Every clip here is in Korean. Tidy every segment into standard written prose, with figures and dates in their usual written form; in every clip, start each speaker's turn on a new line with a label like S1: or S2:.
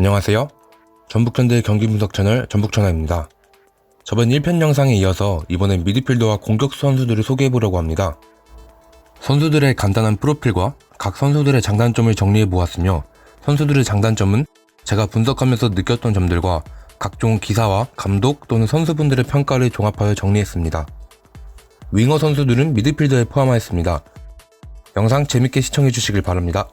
S1: 안녕하세요. 전북현대 경기 분석 채널 전북천하입니다. 저번 1편 영상에 이어서 이번엔 미드필더와 공격수 선수들을 소개해보려고 합니다. 선수들의 간단한 프로필과 각 선수들의 장단점을 정리해보았으며, 선수들의 장단점은 제가 분석하면서 느꼈던 점들과 각종 기사와 감독 또는 선수분들의 평가를 종합하여 정리했습니다. 윙어 선수들은 미드필더에 포함하였습니다. 영상 재밌게 시청해주시길 바랍니다.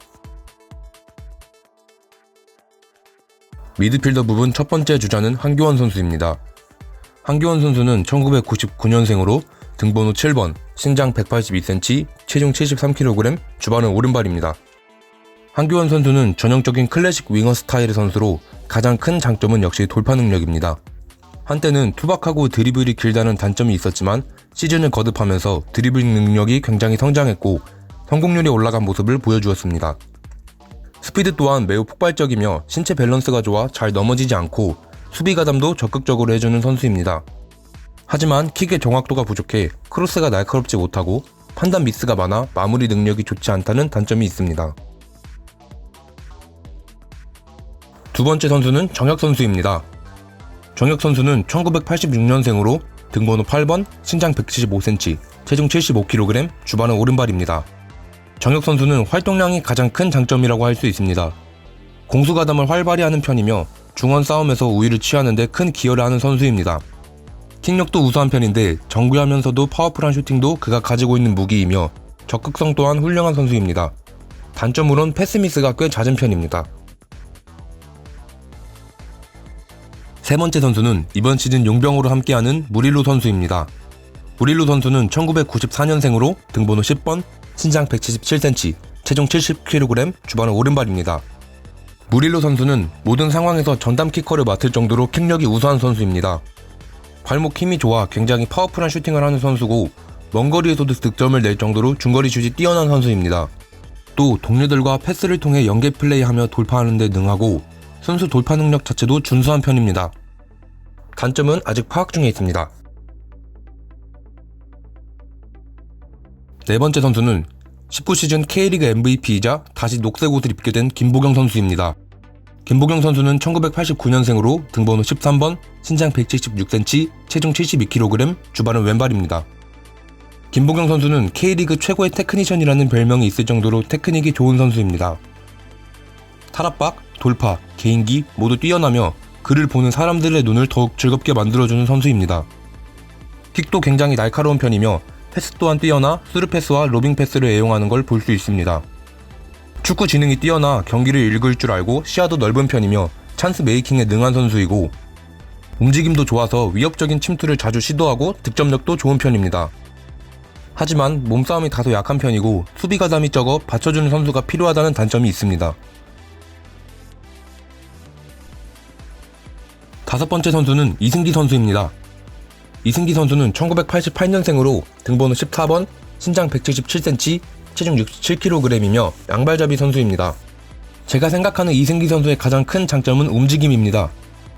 S1: 미드필더 부분 첫 번째 주자는 한규원 선수입니다. 한규원 선수는 1999년생으로 등번호 7번, 신장 182cm, 체중 73kg, 주발은 오른발입니다. 한규원 선수는 전형적인 클래식 윙어 스타일의 선수로 가장 큰 장점은 역시 돌파 능력입니다. 한때는 투박하고 드리블이 길다는 단점이 있었지만 시즌을 거듭하면서 드리블 능력이 굉장히 성장했고 성공률이 올라간 모습을 보여주었습니다. 스피드 또한 매우 폭발적이며 신체 밸런스가 좋아 잘 넘어지지 않고 수비 가담도 적극적으로 해주는 선수입니다. 하지만 킥의 정확도가 부족해 크로스가 날카롭지 못하고 판단 미스가 많아 마무리 능력이 좋지 않다는 단점이 있습니다. 두 번째 선수는 정혁 선수입니다. 정혁 선수는 1986년생으로 등번호 8번, 신장 175cm, 체중 75kg, 주발은 오른발입니다. 정혁 선수는 활동량이 가장 큰 장점이라고 할 수 있습니다. 공수가담을 활발히 하는 편이며 중원 싸움에서 우위를 취하는데 큰 기여를 하는 선수입니다. 킥력도 우수한 편인데 정교하면서도 파워풀한 슈팅도 그가 가지고 있는 무기이며 적극성 또한 훌륭한 선수입니다. 단점으론 패스미스가 꽤 잦은 편입니다. 세 번째 선수는 이번 시즌 용병으로 함께하는 무릴로 선수입니다. 무릴로 선수는 1994년생으로 등번호 10번, 신장 177cm, 체중 70kg, 주발은 오른발입니다. 무릴로 선수는 모든 상황에서 전담 키커를 맡을 정도로 킥력이 우수한 선수입니다. 발목 힘이 좋아 굉장히 파워풀한 슈팅을 하는 선수고 먼 거리에서도 득점을 낼 정도로 중거리 슛이 뛰어난 선수입니다. 또 동료들과 패스를 통해 연계 플레이하며 돌파하는 데 능하고 선수 돌파 능력 자체도 준수한 편입니다. 단점은 아직 파악 중에 있습니다. 네 번째 선수는 19시즌 K리그 MVP이자 다시 녹색 옷을 입게 된 김보경 선수입니다. 김보경 선수는 1989년생으로 등번호 13번, 신장 176cm, 체중 72kg, 주발은 왼발입니다. 김보경 선수는 K리그 최고의 테크니션이라는 별명이 있을 정도로 테크닉이 좋은 선수입니다. 탈압박, 돌파, 개인기 모두 뛰어나며 그를 보는 사람들의 눈을 더욱 즐겁게 만들어주는 선수입니다. 킥도 굉장히 날카로운 편이며 패스 또한 뛰어나 스루패스와 로빙 패스를 애용하는 걸 볼 수 있습니다. 축구 지능이 뛰어나 경기를 읽을 줄 알고 시야도 넓은 편이며 찬스 메이킹에 능한 선수이고 움직임도 좋아서 위협적인 침투를 자주 시도하고 득점력도 좋은 편입니다. 하지만 몸싸움이 다소 약한 편이고 수비 가담이 적어 받쳐주는 선수가 필요하다는 단점이 있습니다. 다섯 번째 선수는 이승기 선수입니다. 이승기 선수는 1988년생으로 등번호 14번, 신장 177cm, 체중 67kg이며 양발잡이 선수입니다. 제가 생각하는 이승기 선수의 가장 큰 장점은 움직임입니다.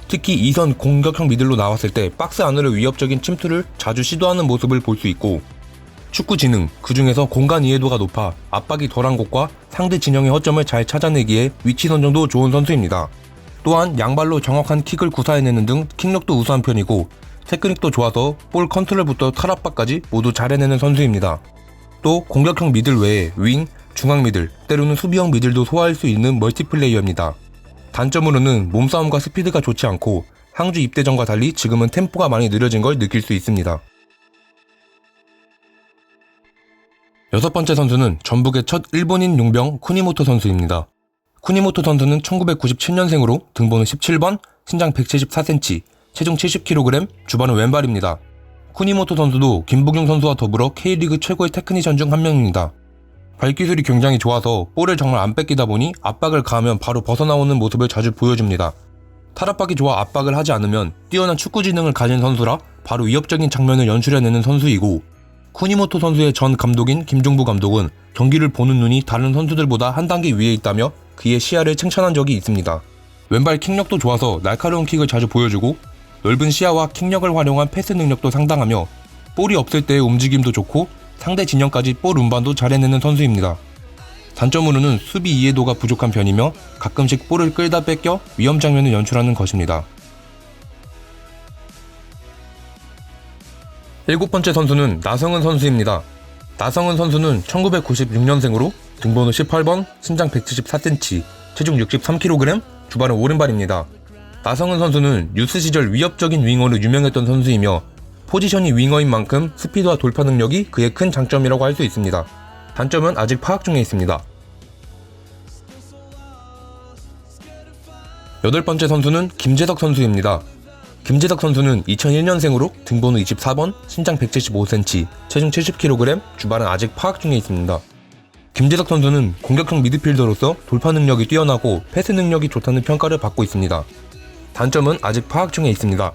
S1: 특히 2선 공격형 미들로 나왔을 때 박스 안으로 위협적인 침투를 자주 시도하는 모습을 볼 수 있고 축구 지능, 그 중에서 공간 이해도가 높아 압박이 덜한 곳과 상대 진영의 허점을 잘 찾아내기에 위치 선정도 좋은 선수입니다. 또한 양발로 정확한 킥을 구사해내는 등 킥력도 우수한 편이고 테크닉도 좋아서 볼 컨트롤부터 탈압박까지 모두 잘 해내는 선수입니다. 또 공격형 미들 외에 윙, 중앙 미들, 때로는 수비형 미들도 소화할 수 있는 멀티플레이어입니다. 단점으로는 몸싸움과 스피드가 좋지 않고 상주 입대 전과 달리 지금은 템포가 많이 느려진 걸 느낄 수 있습니다. 여섯 번째 선수는 전북의 첫 일본인 용병 쿠니모토 선수입니다. 쿠니모토 선수는 1997년생으로 등번호 17번, 신장 174cm, 체중 70kg, 주발은 왼발입니다. 쿠니모토 선수도 김보경 선수와 더불어 K리그 최고의 테크니션 중 한 명입니다. 발기술이 굉장히 좋아서 볼을 정말 안 뺏기다 보니 압박을 가하면 바로 벗어나오는 모습을 자주 보여줍니다. 탈압박이 좋아 압박을 하지 않으면 뛰어난 축구 지능을 가진 선수라 바로 위협적인 장면을 연출해내는 선수이고 쿠니모토 선수의 전 감독인 김종부 감독은 경기를 보는 눈이 다른 선수들보다 한 단계 위에 있다며 그의 시야를 칭찬한 적이 있습니다. 왼발 킥력도 좋아서 날카로운 킥을 자주 보여주고 넓은 시야와 킥력을 활용한 패스 능력도 상당하며 볼이 없을 때의 움직임도 좋고 상대 진영까지 볼 운반도 잘 해내는 선수입니다. 단점으로는 수비 이해도가 부족한 편이며 가끔씩 볼을 끌다 뺏겨 위험 장면을 연출하는 것입니다. 7번째 선수는 나성은 선수입니다. 나성은 선수는 1996년생으로 등번호 18번, 신장 174cm, 체중 63kg, 주발은 오른발입니다. 나성은 선수는 유스 시절 위협적인 윙어로 유명했던 선수이며 포지션이 윙어인 만큼 스피드와 돌파 능력이 그의 큰 장점이라고 할 수 있습니다. 단점은 아직 파악 중에 있습니다. 8번째 선수는 김재석 선수입니다. 김재석 선수는 2001년생으로 등번호 24번, 신장 175cm, 체중 70kg, 주발은 아직 파악 중에 있습니다. 김재석 선수는 공격형 미드필더로서 돌파 능력이 뛰어나고 패스 능력이 좋다는 평가를 받고 있습니다. 단점은 아직 파악 중에 있습니다.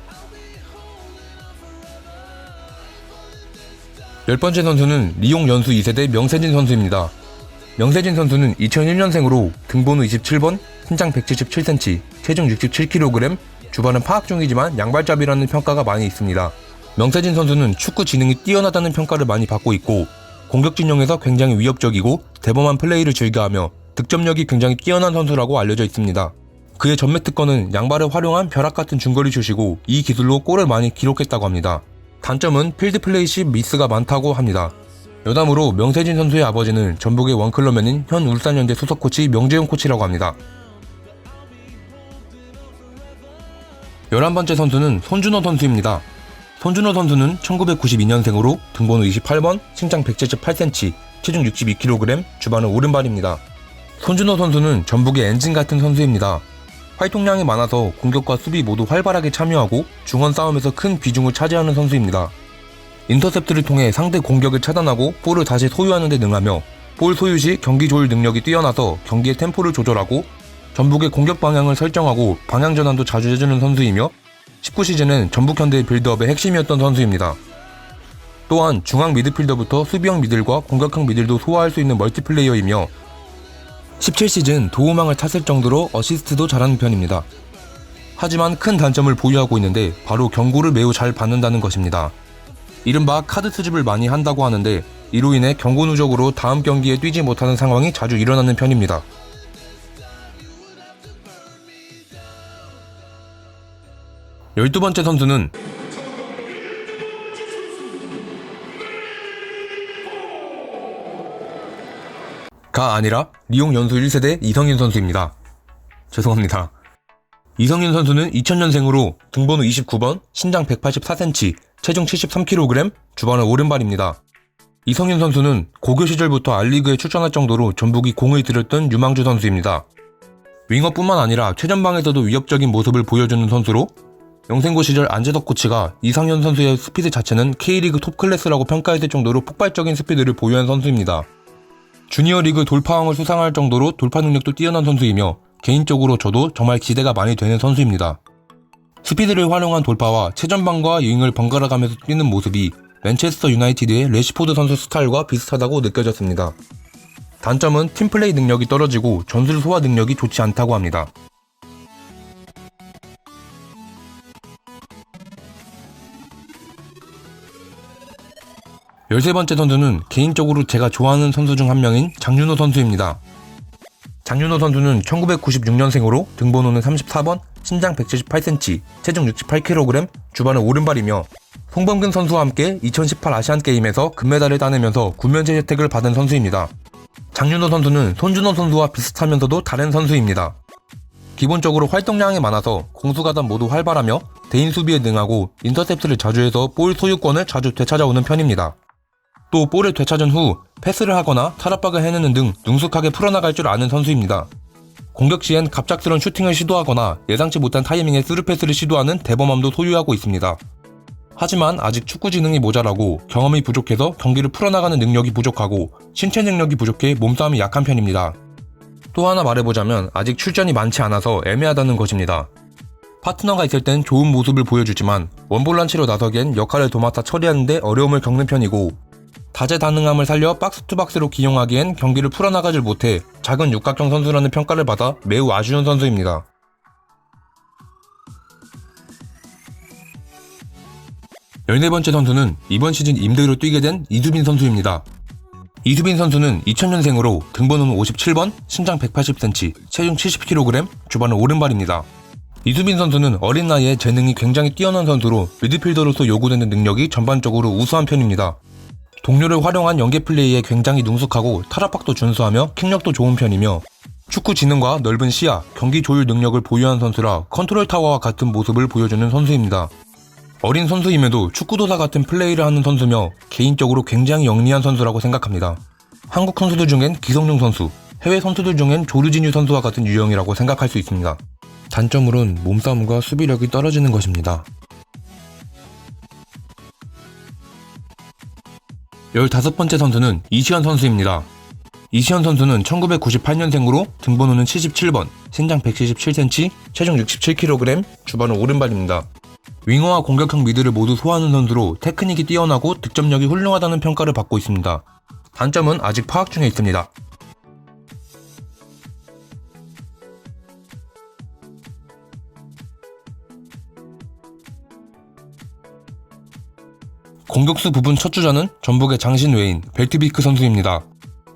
S1: 10번째 선수는 리용 연수 2세대 명세진 선수입니다. 명세진 선수는 2001년생으로 등번호 27번, 신장 177cm, 체중 67kg, 주발은 파악 중이지만 양발잡이라는 평가가 많이 있습니다. 명세진 선수는 축구 지능이 뛰어나다는 평가를 많이 받고 있고 공격 진영에서 굉장히 위협적이고 대범한 플레이를 즐겨하며 득점력이 굉장히 뛰어난 선수라고 알려져 있습니다. 그의 전매 특권은 양발을 활용한 벼락같은 중거리 슛이고 이 기술로 골을 많이 기록했다고 합니다. 단점은 필드 플레이 시 미스가 많다고 합니다. 여담으로 명세진 선수의 아버지는 전북의 원클럽맨인 현 울산현대 소속 코치 명재용 코치라고 합니다. 11번째 선수는 손준호 선수입니다. 손준호 선수는 1992년생으로 등번호 28번, 신장 178cm, 체중 62kg, 주발은 오른발입니다. 손준호 선수는 전북의 엔진 같은 선수입니다. 활동량이 많아서 공격과 수비 모두 활발하게 참여하고 중원 싸움에서 큰 비중을 차지하는 선수입니다. 인터셉트를 통해 상대 공격을 차단하고 볼을 다시 소유하는 데 능하며 볼 소유 시 경기 조율 능력이 뛰어나서 경기의 템포를 조절하고 전북의 공격 방향을 설정하고 방향 전환도 자주 해주는 선수이며 19시즌은 전북현대의 빌드업의 핵심이었던 선수입니다. 또한 중앙 미드필더부터 수비형 미들과 공격형 미들도 소화할 수 있는 멀티플레이어이며 17시즌 도움왕을 탔을 정도로 어시스트도 잘하는 편입니다. 하지만 큰 단점을 보유하고 있는데 바로 경고를 매우 잘 받는다는 것입니다. 이른바 카드 수집을 많이 한다고 하는데 이로 인해 경고 누적으로 다음 경기에 뛰지 못하는 상황이 자주 일어나는 편입니다. 12번째 선수는 가 아니라 리용 연수 1세대 이성윤 선수입니다. 죄송합니다. 이성윤 선수는 2000년생으로 등번호 29번, 신장 184cm, 체중 73kg, 주발은 오른발입니다. 이성윤 선수는 고교 시절부터 R리그에 출전할 정도로 전북이 공을 들였던 유망주 선수입니다. 윙어뿐만 아니라 최전방에서도 위협적인 모습을 보여주는 선수로 영생고 시절 안재덕 코치가 이성윤 선수의 스피드 자체는 K리그 톱 클래스라고 평가했을 정도로 폭발적인 스피드를 보유한 선수입니다. 주니어 리그 돌파왕을 수상할 정도로 돌파 능력도 뛰어난 선수이며 개인적으로 저도 정말 기대가 많이 되는 선수입니다. 스피드를 활용한 돌파와 최전방과 윙을 번갈아 가면서 뛰는 모습이 맨체스터 유나이티드의 레시포드 선수 스타일과 비슷하다고 느껴졌습니다. 단점은 팀플레이 능력이 떨어지고 전술 소화 능력이 좋지 않다고 합니다. 13번째 선수는 개인적으로 제가 좋아하는 선수 중 한 명인 장윤호 선수입니다. 장윤호 선수는 1996년생으로 등번호는 34번, 신장 178cm, 체중 68kg, 주발은 오른발이며 송범근 선수와 함께 2018 아시안게임에서 금메달을 따내면서 군면제 혜택을 받은 선수입니다. 장윤호 선수는 손준호 선수와 비슷하면서도 다른 선수입니다. 기본적으로 활동량이 많아서 공수가담 모두 활발하며 대인 수비에 능하고 인터셉트를 자주 해서 볼 소유권을 자주 되찾아오는 편입니다. 또 볼을 되찾은 후 패스를 하거나 탈압박을 해내는 등 능숙하게 풀어나갈 줄 아는 선수입니다. 공격 시엔 갑작스런 슈팅을 시도하거나 예상치 못한 타이밍에 스루패스를 시도하는 대범함도 소유하고 있습니다. 하지만 아직 축구 지능이 모자라고 경험이 부족해서 경기를 풀어나가는 능력이 부족하고 신체 능력이 부족해 몸싸움이 약한 편입니다. 또 하나 말해보자면 아직 출전이 많지 않아서 애매하다는 것입니다. 파트너가 있을 땐 좋은 모습을 보여주지만 원볼란치로 나서기엔 역할을 도맡아 처리하는데 어려움을 겪는 편이고 다재다능함을 살려 박스투박스로 기용하기엔 경기를 풀어나가질 못해 작은 육각형 선수라는 평가를 받아 매우 아쉬운 선수입니다. 14번째 선수는 이번 시즌 임대로 뛰게 된 이두빈 선수입니다. 이수빈 선수는 2000년생으로 등번호는 57번, 신장 180cm, 체중 70kg, 주반은 오른발입니다. 이수빈 선수는 어린 나이에 재능이 굉장히 뛰어난 선수로 미드필더로서 요구되는 능력이 전반적으로 우수한 편입니다. 동료를 활용한 연계 플레이에 굉장히 능숙하고 탈압박도 준수하며 킥력도 좋은 편이며 축구 지능과 넓은 시야, 경기 조율 능력을 보유한 선수라 컨트롤 타워와 같은 모습을 보여주는 선수입니다. 어린 선수임에도 축구도사 같은 플레이를 하는 선수며 개인적으로 굉장히 영리한 선수라고 생각합니다. 한국 선수들 중엔 기성용 선수, 해외 선수들 중엔 조르지뉴 선수와 같은 유형이라고 생각할 수 있습니다. 단점으론 몸싸움과 수비력이 떨어지는 것입니다. 15번째 선수는 이시현 선수입니다. 이시현 선수는 1998년생으로 등번호는 77번, 신장 177cm, 체중 67kg, 주반은 오른발입니다. 윙어와 공격형 미드를 모두 소화하는 선수로 테크닉이 뛰어나고 득점력이 훌륭하다는 평가를 받고 있습니다. 단점은 아직 파악 중에 있습니다. 공격수 부분 첫 주자는 전북의 장신 외인 벨트비크 선수입니다.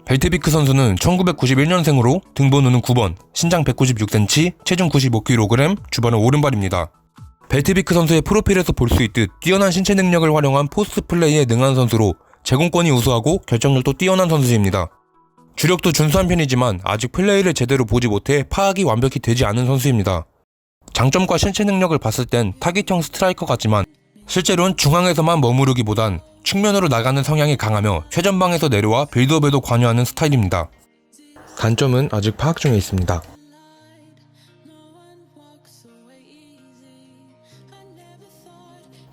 S1: 벨트비크 선수는 1991년생으로 등번호는 9번, 신장 196cm, 체중 95kg, 주반은 오른발입니다. 벨트비크 선수의 프로필에서 볼 수 있듯 뛰어난 신체 능력을 활용한 포스트 플레이에 능한 선수로 제공권이 우수하고 결정력도 뛰어난 선수입니다. 주력도 준수한 편이지만 아직 플레이를 제대로 보지 못해 파악이 완벽히 되지 않은 선수입니다. 장점과 신체 능력을 봤을 땐 타깃형 스트라이커 같지만 실제로는 중앙에서만 머무르기보단 측면으로 나가는 성향이 강하며 최전방에서 내려와 빌드업에도 관여하는 스타일입니다. 단점은 아직 파악 중에 있습니다.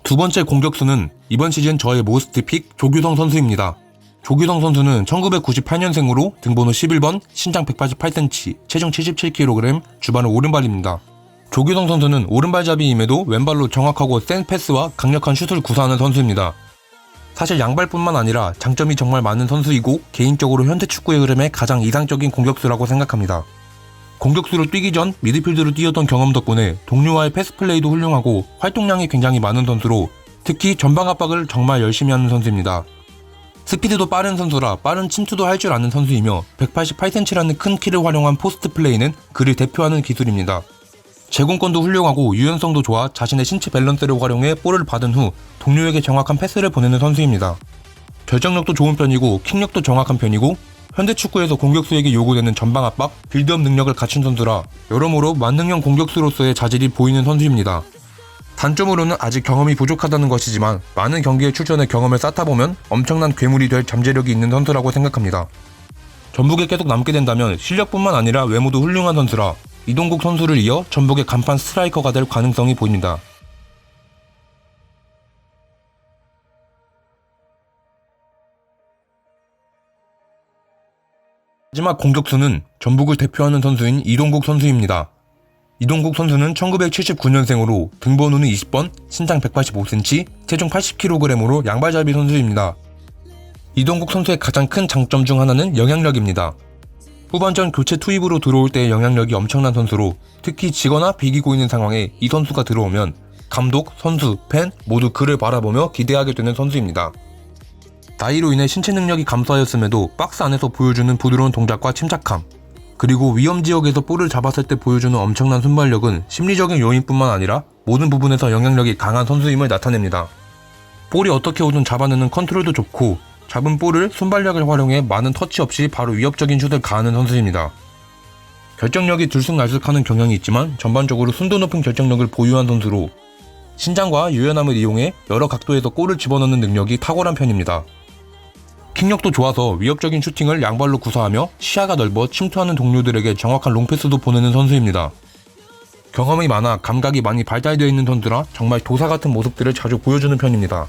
S1: 두 번째 공격수는 이번 시즌 저의 모스트 픽 조규성 선수입니다. 조규성 선수는 1998년생으로 등번호 11번, 신장 188cm, 체중 77kg, 주반은 오른발입니다. 조규성 선수는 오른발잡이임에도 왼발로 정확하고 센 패스와 강력한 슛을 구사하는 선수입니다. 사실 양발뿐만 아니라 장점이 정말 많은 선수이고 개인적으로 현대 축구의 흐름에 가장 이상적인 공격수라고 생각합니다. 공격수로 뛰기 전 미드필드로 뛰었던 경험 덕분에 동료와의 패스 플레이도 훌륭하고 활동량이 굉장히 많은 선수로 특히 전방 압박을 정말 열심히 하는 선수입니다. 스피드도 빠른 선수라 빠른 침투도 할 줄 아는 선수이며 188cm라는 큰 키를 활용한 포스트 플레이는 그를 대표하는 기술입니다. 제공권도 훌륭하고 유연성도 좋아 자신의 신체 밸런스를 활용해 볼을 받은 후 동료에게 정확한 패스를 보내는 선수입니다. 결정력도 좋은 편이고 킥력도 정확한 편이고 현대축구에서 공격수에게 요구되는 전방 압박, 빌드업 능력을 갖춘 선수라 여러모로 만능형 공격수로서의 자질이 보이는 선수입니다. 단점으로는 아직 경험이 부족하다는 것이지만 많은 경기에 출전해 경험을 쌓다 보면 엄청난 괴물이 될 잠재력이 있는 선수라고 생각합니다. 전북에 계속 남게 된다면 실력뿐만 아니라 외모도 훌륭한 선수라 이동국 선수를 이어 전북의 간판 스트라이커가 될 가능성이 보입니다. 마지막 공격수는 전북을 대표하는 선수인 이동국 선수입니다. 이동국 선수는 1979년생으로 등번호는 20번, 신장 185cm, 체중 80kg으로 양발잡이 선수입니다. 이동국 선수의 가장 큰 장점 중 하나는 영향력입니다. 후반전 교체 투입으로 들어올 때의 영향력이 엄청난 선수로 특히 지거나 비기고 있는 상황에 이 선수가 들어오면 감독, 선수, 팬 모두 그를 바라보며 기대하게 되는 선수입니다. 나이로 인해 신체 능력이 감소하였음에도 박스 안에서 보여주는 부드러운 동작과 침착함, 그리고 위험 지역에서 볼을 잡았을 때 보여주는 엄청난 순발력은 심리적인 요인뿐만 아니라 모든 부분에서 영향력이 강한 선수임을 나타냅니다. 볼이 어떻게 오든 잡아내는 컨트롤도 좋고 잡은 볼을 순발력을 활용해 많은 터치 없이 바로 위협적인 슛을 가하는 선수입니다. 결정력이 들쑥날쑥하는 경향이 있지만 전반적으로 순도 높은 결정력을 보유한 선수로 신장과 유연함을 이용해 여러 각도에서 골을 집어넣는 능력이 탁월한 편입니다. 킥력도 좋아서 위협적인 슈팅을 양발로 구사하며 시야가 넓어 침투하는 동료들에게 정확한 롱패스도 보내는 선수입니다. 경험이 많아 감각이 많이 발달되어 있는 선수라 정말 도사 같은 모습들을 자주 보여주는 편입니다.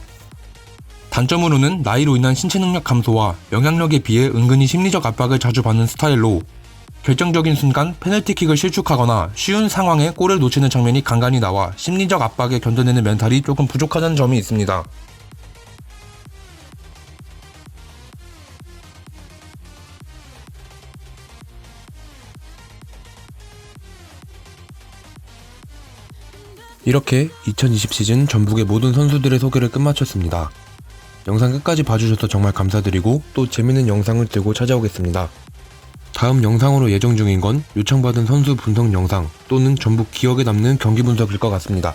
S1: 단점으로는 나이로 인한 신체 능력 감소와 영향력에 비해 은근히 심리적 압박을 자주 받는 스타일로 결정적인 순간 페널티킥을 실축하거나 쉬운 상황에 골을 놓치는 장면이 간간히 나와 심리적 압박에 견뎌내는 멘탈이 조금 부족하다는 점이 있습니다. 이렇게 2020 시즌 전북의 모든 선수들의 소개를 끝마쳤습니다. 영상 끝까지 봐주셔서 정말 감사드리고 또 재밌는 영상을 들고 찾아오겠습니다. 다음 영상으로 예정 중인 건 요청받은 선수 분석 영상 또는 전부 기억에 남는 경기 분석일 것 같습니다.